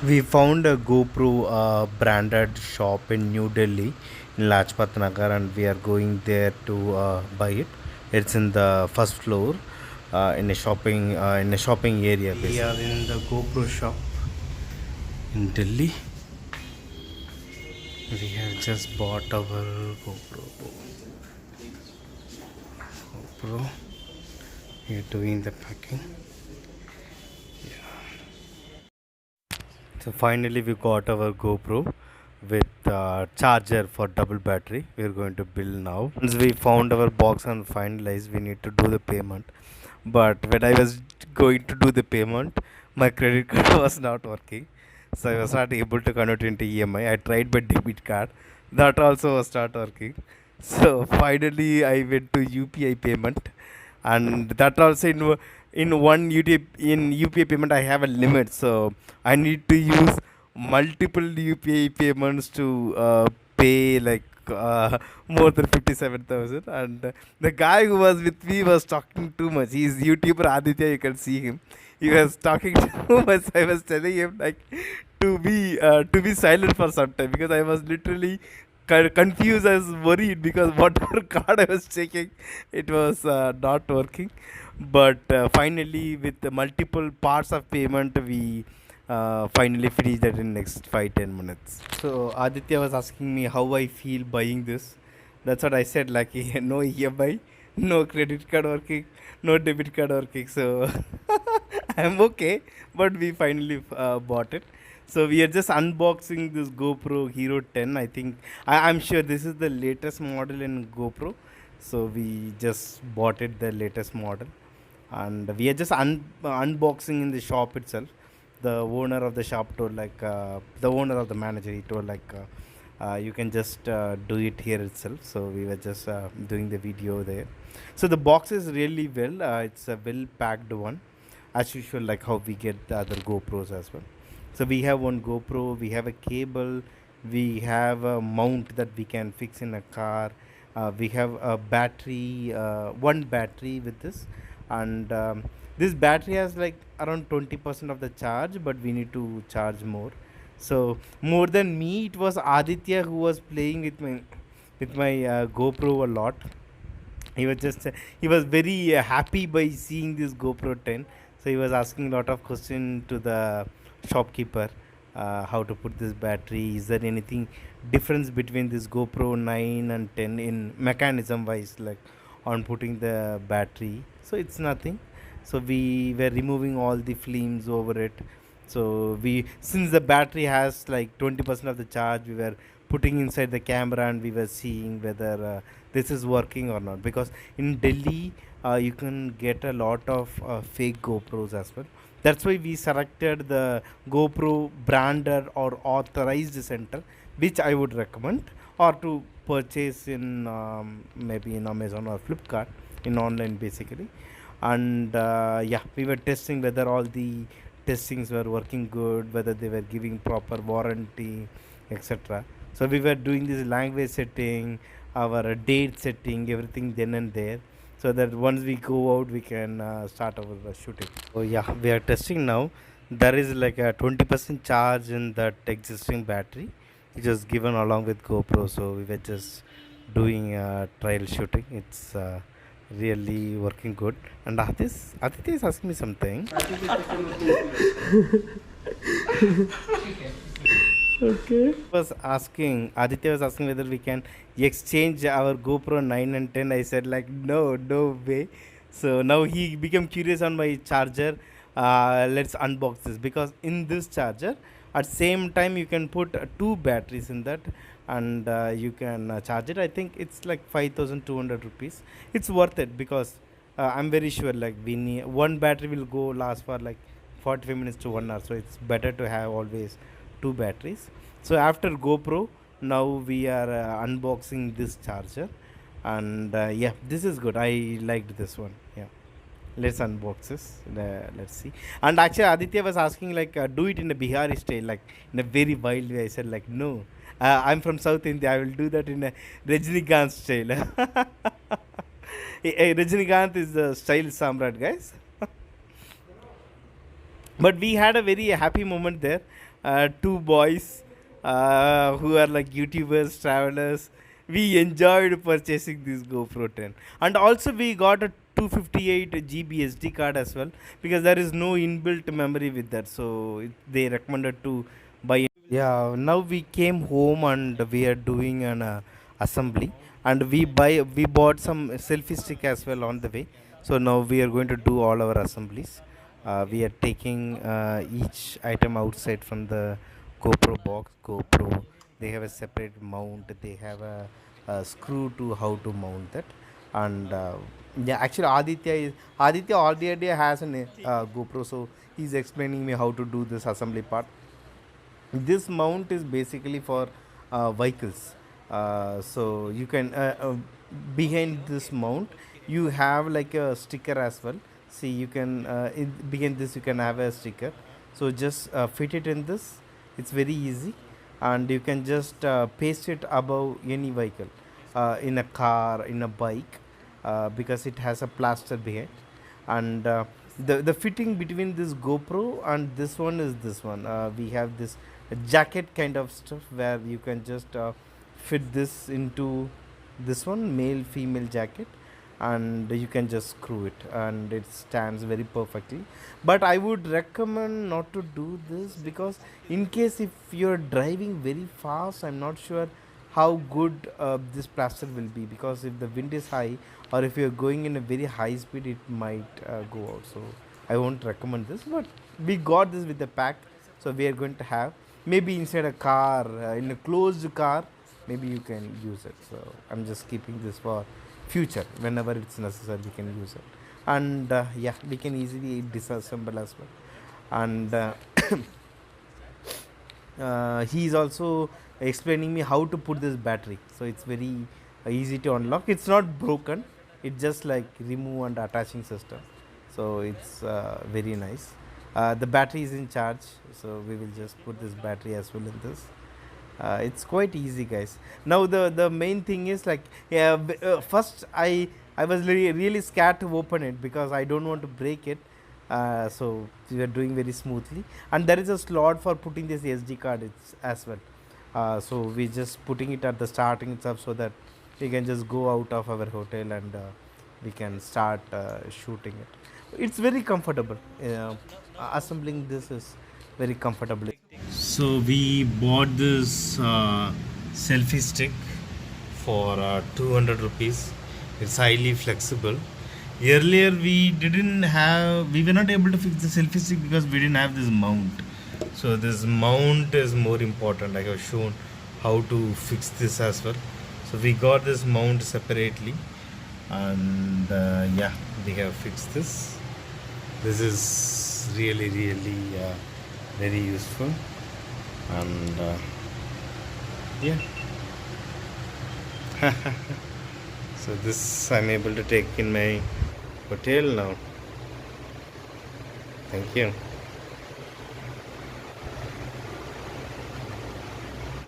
We found a GoPro branded shop in New Delhi in Lajpat Nagar, and we are going there to buy it. It's in the first floor in a shopping area. We are in the GoPro shop in Delhi. We have just bought our GoPro. We are doing the packing. So finally, we got our GoPro with charger for double battery. We are going to build now. Once we found our box and finalized, we need to do the payment. But when I was going to do the payment, my credit card was not working, so I was not able to convert into EMI. I tried my debit card, that also was not working. So finally, I went to UPI payment, and that also in one UPI payment I have a limit, so I need to use multiple UPI payments to pay like more than 57,000. And the guy who was with me was talking too much. He's YouTuber Aditya, you can see him. He was talking too much. I was telling him like to be silent for some time, because I was literally confused. I was worried because whatever card I was checking, it was not working. But finally, with the multiple parts of payment, we finally finished that in next 5-10 minutes. So Aditya was asking me how I feel buying this. That's what I said. Like no EMI, no credit card working, no debit card working. So I'm okay. But we finally bought it. So we are just unboxing this GoPro Hero 10. I think I'm sure this is the latest model in GoPro. So we just bought it, the latest model, and we are just unboxing in the shop itself. The owner of the shop told like the owner of the manager, he told like you can just do it here itself. So we were just doing the video there. So the box is really well, it's a well packed one, as usual, like how we get the other GoPros as well. So we have one GoPro, we have a cable, we have a mount that we can fix in a car, we have a battery, one battery with this. And this battery has like around 20% of the charge, but we need to charge more. So more than me, it was Aditya who was playing with my GoPro a lot. He was very happy by seeing this GoPro 10. So he was asking a lot of questions to the shopkeeper, how to put this battery. Is there anything difference between this GoPro 9 and 10 in mechanism wise, like on putting the battery? So it's nothing. So we were removing all the films over it. So we, since the battery has like 20% of the charge, we were putting inside the camera and we were seeing whether this is working or not. Because in Delhi, you can get a lot of fake GoPros as well. That's why we selected the GoPro branded or authorized center, which I would recommend, or to purchase in maybe in Amazon or Flipkart, in online basically. And yeah, we were testing whether all the testings were working good, whether they were giving proper warranty, etc. So we were doing this language setting, our date setting, everything then and there, so that once we go out, we can start our shooting. So yeah, we are testing now. There is like a 20% charge in that existing battery, which was given along with GoPro. So we were just doing trial shooting. It's really working good. And Aditya is asking me something. Okay. Was asking Aditya was asking whether we can exchange our GoPro 9 and 10. I said like no way. So now he became curious on my charger. Let's unbox this, because in this charger, at same time you can put two batteries in that, and you can charge it. I think it's like 5,200 rupees. It's worth it, because I'm very sure like we need one battery will go last for like 45 minutes to 1 hour. So it's better to have always two batteries. So after GoPro, now we are unboxing this charger, and yeah, this is good. I liked this one. Yeah, let's unbox this. Let's see. And actually, Aditya was asking like, do it in a Bihari style, like in a very wild way. I said like, no, I'm from South India. I will do that in a Rajinikanth style. Rajinikanth is the style samrat, guys. But we had a very happy moment there. Two boys who are like YouTubers, travelers. We enjoyed purchasing this GoPro 10, and also we got a 258 GB SD card as well, because there is no inbuilt memory with that. So they recommended to buy. Yeah, now we came home and we are doing an assembly, and we bought some selfie stick as well on the way. So now we are going to do all our assemblies. We are taking each item outside from the GoPro box. GoPro, they have a separate mount. They have a screw to how to mount that. And yeah, actually Aditya already has an GoPro, so he's explaining me how to do this assembly part. This mount is basically for vehicles. So you can behind this mount you have like a sticker as well. See, you can behind this you can have a sticker. So just fit it in this. It's very easy, and you can just paste it above any vehicle, in a car, in a bike, because it has a plaster behind. And the fitting between this GoPro and this one is this one. We have this jacket kind of stuff where you can just fit this into this one, male female jacket, and you can just screw it and it stands very perfectly. But I would recommend not to do this, because in case if you're driving very fast, I'm not sure how good this plaster will be, because if the wind is high or if you're going in a very high speed, it might go out. So I won't recommend this. But we got this with the pack, so we are going to have maybe inside a car, in a closed car, maybe you can use it. So I'm just keeping this for future. Whenever it's necessary, we can use it. And yeah, we can easily disassemble as well. And he is also explaining me how to put this battery. So it's very easy to unlock. It's not broken, it's just like remove and attaching system. So it's very nice. The battery is in charge, so we will just put this battery as well in this. It's quite easy, guys. Now the main thing is like, yeah, first I was really scared to open it because I don't want to break it. So we are doing very smoothly, and there is a slot for putting this SD card as well. So we just putting it at the starting itself, so that we can just go out of our hotel and we can start shooting it. It's very comfortable. Assembling this is very comfortable. So we bought this selfie stick for 200 rupees. It's highly flexible. Earlier we were not able to fix the selfie stick because we didn't have this mount. So this mount is more important. Like I've shown how to fix this as well. So we got this mount separately, and yeah, we have fixed this. This is really very useful, and yeah. So this I'm able to take in my hotel now. Thank you.